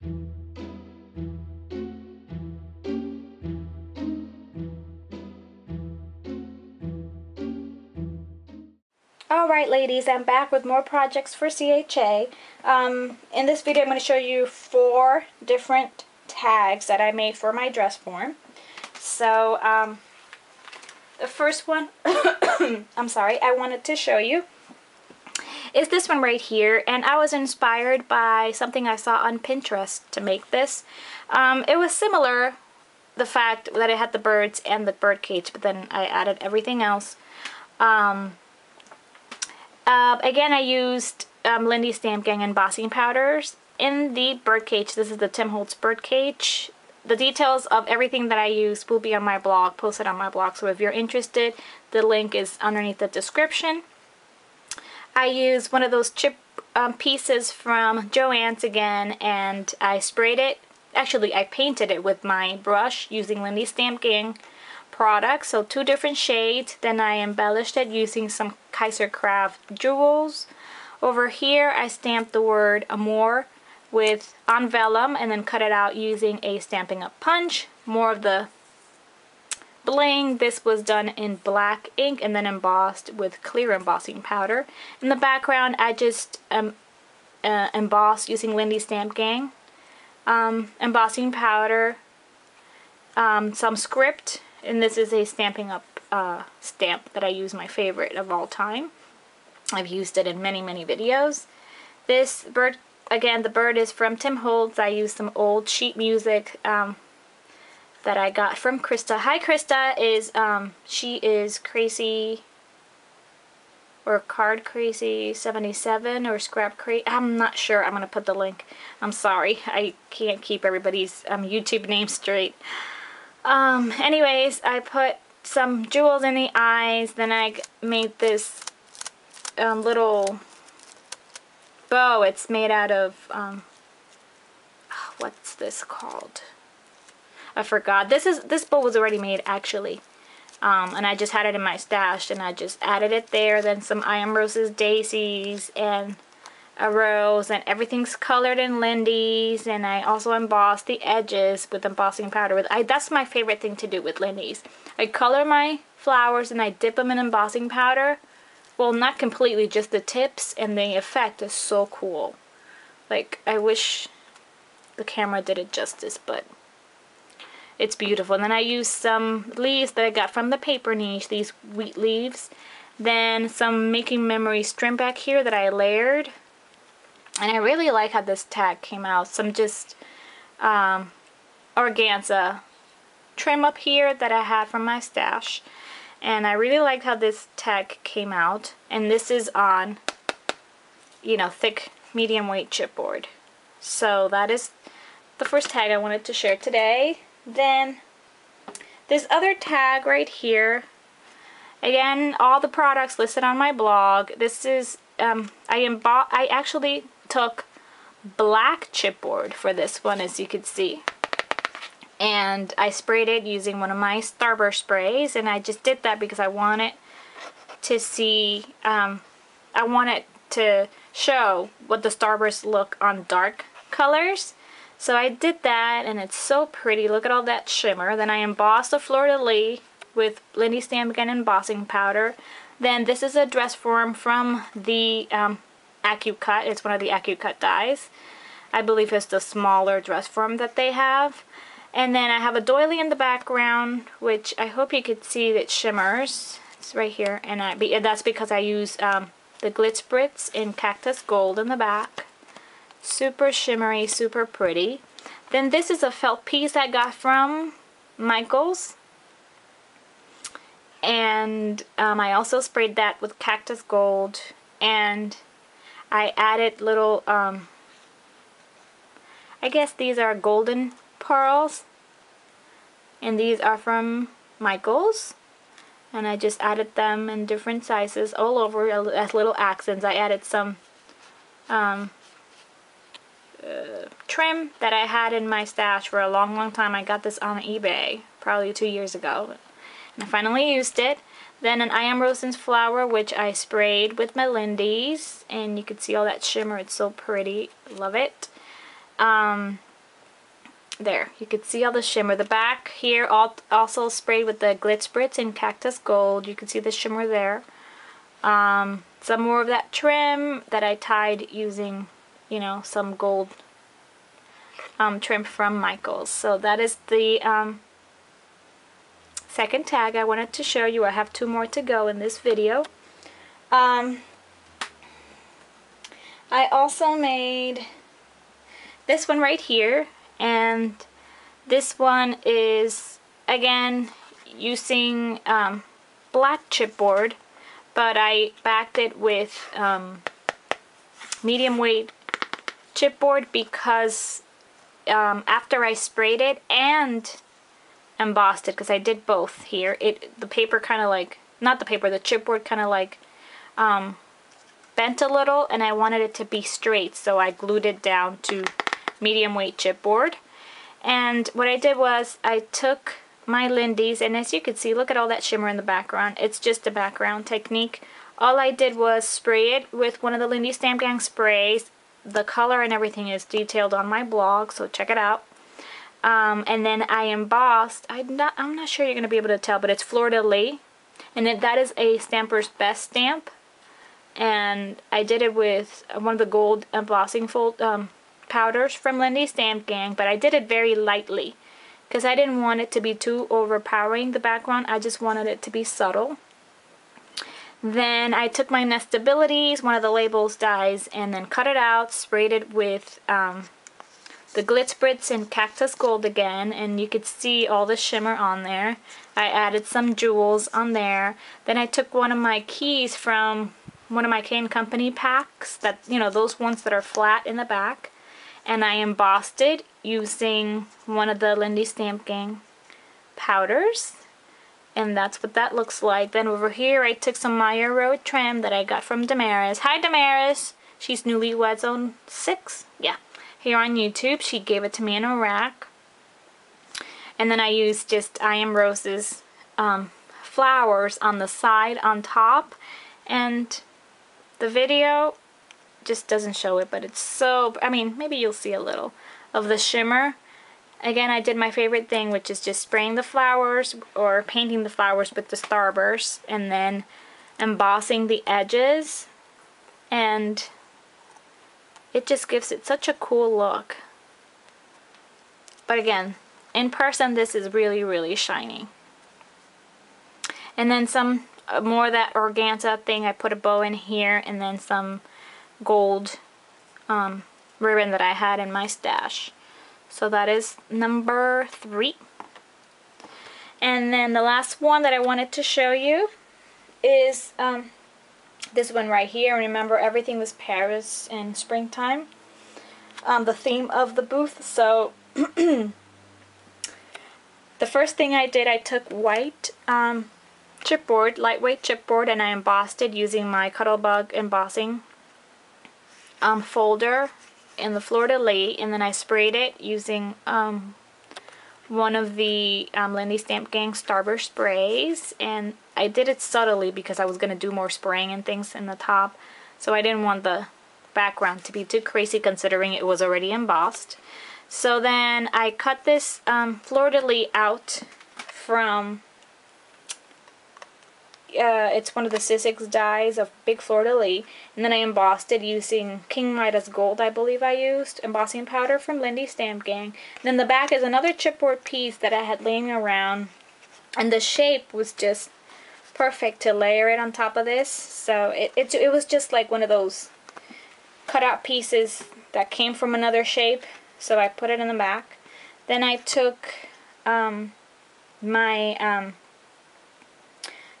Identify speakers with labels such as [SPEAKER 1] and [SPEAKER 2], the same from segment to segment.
[SPEAKER 1] Alright ladies, I'm back with more projects for CHA. In this video I'm going to show you 4 different tags that I made for my dress form. So the first one, I'm sorry, I wanted to show you is this one right here, and I was inspired by something I saw on Pinterest to make this. It was similar, the fact that it had the birds and the bird cage, but then I added everything else. Again, I used Lindy Stamp Gang embossing powders in the bird cage. This is the Tim Holtz bird cage. The details of everything that I used will be on my blog, posted on my blog, so if you're interested, the link is underneath the description. I used one of those chip pieces from Joann's again, and I sprayed it. Actually, I painted it with my brush using Lindy Stamp Gang products, so 2 different shades. Then I embellished it using some Kaisercraft jewels. Over here I stamped the word Amor on vellum and then cut it out using a Stampin' Up! Punch. More of the bling. This was done in black ink and then embossed with clear embossing powder. In the background I just embossed using Lindy Stamp Gang embossing powder, some script. And this is a Stampin' Up! Stamp that I use, my favorite of all time. I've used it in many, many videos. This bird, again, the bird is from Tim Holtz. I used some old sheet music that I got from Krista. Hi, Krista. She is Crazy, or Card Crazy 77, or Scrap Crazy. I'm not sure. I'm going to put the link. I'm sorry. I can't keep everybody's YouTube name straight. Anyways, I put some jewels in the eyes, then I made this little bow. It's made out of, what's this called? I forgot. This bow was already made, actually, and I just had it in my stash, and I just added it there. Then some I Am Rose's daisies, and a rose, and everything's colored in Lindy's, and I also embossed the edges with embossing powder. That's my favorite thing to do with Lindy's. I color my flowers and I dip them in embossing powder. Well, not completely, just the tips, and the effect is so cool. Like, I wish the camera did it justice, but it's beautiful. And then I used some leaves that I got from the Paper Niche, these wheat leaves. Then some Making Memories trim back here that I layered. And I really like how this tag came out. Some just organza trim up here that I had from my stash. And I really like how this tag came out. And this is on, you know, thick medium weight chipboard. So that is the first tag I wanted to share today. Then this other tag right here. Again, all the products listed on my blog. This is I actually took black chipboard for this one, as you can see, and I sprayed it using one of my Starburst sprays, and I just did that because I wanted to see I wanted to show what the Starburst look on dark colors. So I did that, and it's so pretty. Look at all that shimmer. Then I embossed the fleur-de-lis with Lindy Stamp Gang embossing powder. Then this is a dress form from the AccuCut. It's one of the AccuCut dies. I believe it's the smaller dress form that they have. And then I have a doily in the background, which I hope you could see that shimmers. It's right here, and that's because I use the Glitz Brits in Cactus Gold in the back. Super shimmery, super pretty. Then this is a felt piece I got from Michaels. And I also sprayed that with Cactus Gold, and I added little, I guess these are golden pearls, and these are from Michaels, and I just added them in different sizes all over as little accents. I added some trim that I had in my stash for a long time. I got this on eBay probably 2 years ago. And I finally used it. Then an I Am Rose's flower, which I sprayed with my Lindy's, and you can see all that shimmer. It's so pretty. Love it. there, you can see all the shimmer. The back here also sprayed with the Glitz Spritz in Cactus Gold. You can see the shimmer there. Some more of that trim that I tied using, you know, some gold trim from Michaels. So that is the second tag I wanted to show you. I have 2 more to go in this video. I also made this one right here, and this one is again using black chipboard, but I backed it with medium weight chipboard because after I sprayed it and embossed it, because I did both here, the paper kind of like, not the paper, the chipboard kind of like bent a little, and I wanted it to be straight, so I glued it down to medium weight chipboard. And what I did was I took my Lindy's, and as you can see, look at all that shimmer in the background. It's just a background technique. All I did was spray it with one of the Lindy Stamp Gang sprays. The color and everything is detailed on my blog, so check it out. And then I embossed, I'm not sure you're going to be able to tell, but it's Fleur de Lis, and that is a Stamper's Best stamp. And I did it with one of the gold embossing powders from Lindy Stamp Gang, but I did it very lightly because I didn't want it to be too overpowering the background. I just wanted it to be subtle. Then I took my Nestabilities, one of the labels dies, and then cut it out, sprayed it with the Glitz Spritz and Cactus Gold again, and you could see all the shimmer on there. I added some jewels on there. Then I took one of my keys from one of my Cane Company packs, that, you know, those ones that are flat in the back, and I embossed it using one of the Lindy Stamp Gang powders, and that's what that looks like. Then over here I took some Maya Road trim that I got from Damaris. Hi Damaris! She's Newlywed Zone 6, yeah, here on YouTube. She gave it to me in a rack. And then I used just I Am Rose's flowers on the side, on top, and the video just doesn't show it, but it's so, I mean, maybe you'll see a little of the shimmer. Again, I did my favorite thing, which is just spraying the flowers or painting the flowers with the Starburst and then embossing the edges, and it just gives it such a cool look. But again, in person this is really, really shiny. And then some more of that organza thing, I put a bow in here, and then some gold ribbon that I had in my stash. So that is number 3. And then the last one that I wanted to show you is this one right here. Remember, everything was Paris in springtime, the theme of the booth. So the first thing I did, I took white chipboard, lightweight chipboard, and I embossed it using my Cuttlebug embossing folder in the Fleur de Lis, and then I sprayed it using one of the Lindy Stamp Gang Starburst sprays, and I did it subtly because I was going to do more spraying and things in the top, so I didn't want the background to be too crazy considering it was already embossed. So then I cut this Fleur de Lis out from it's one of the Sizzix dies of Big Fleur de Lis, and then I embossed it using King Midas Gold, I believe I used, embossing powder from Lindy Stamp Gang. And then the back is another chipboard piece that I had laying around, and the shape was just perfect to layer it on top of this. So it was just like one of those cutout pieces that came from another shape, so I put it in the back. Then I took my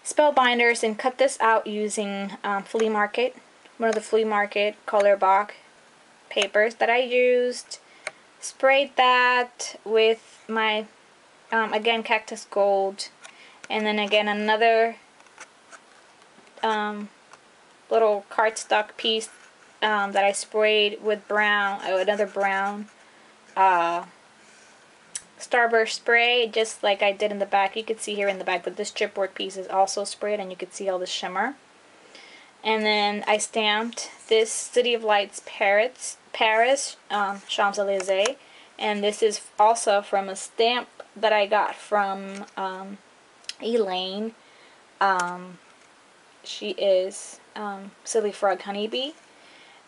[SPEAKER 1] Spellbinders and cut this out using Flea Market, one of the Flea Market color box papers that I used. Sprayed that with my again Cactus Gold, and then again another little cardstock piece that I sprayed with brown, another brown Starburst spray, just like I did in the back. You could see here in the back, but this chipboard piece is also sprayed, and you could see all the shimmer. And then I stamped this City of Lights Paris Champs-Élysées, And this is also from a stamp that I got from Elaine. She is Silly Frog Honeybee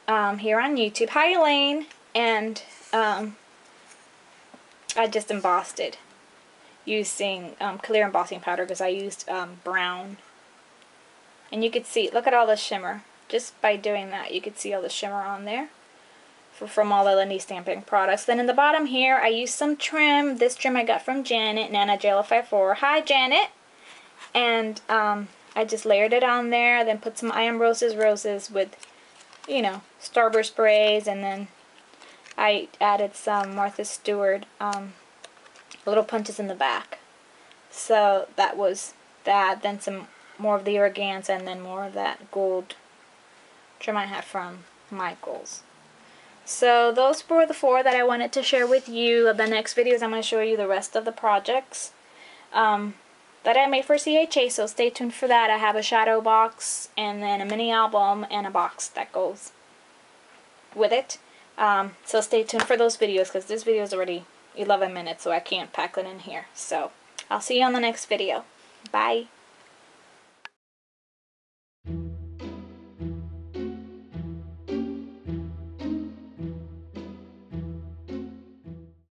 [SPEAKER 1] here on YouTube. Hi, Elaine. And I just embossed it using clear embossing powder because I used brown. And you could see, look at all the shimmer. Just by doing that, you could see all the shimmer on there from all the Lindy Stamping products. Then in the bottom here, I used some trim. This trim I got from Janet, Nana JL54. Hi, Janet! And I just layered it on there, then put some I Am Roses with, you know, Starburst sprays, and then I added some Martha Stewart little punches in the back. So that was that. Then some more of the organza, and then more of that gold trim I had from Michaels. So those were the 4 that I wanted to share with you. The next videos I'm going to show you the rest of the projects that I made for CHA, so stay tuned for that. I have a shadow box and then a mini album and a box that goes with it. So stay tuned for those videos because this video is already 11 minutes, so I can't pack it in here. So I'll see you on the next video. Bye.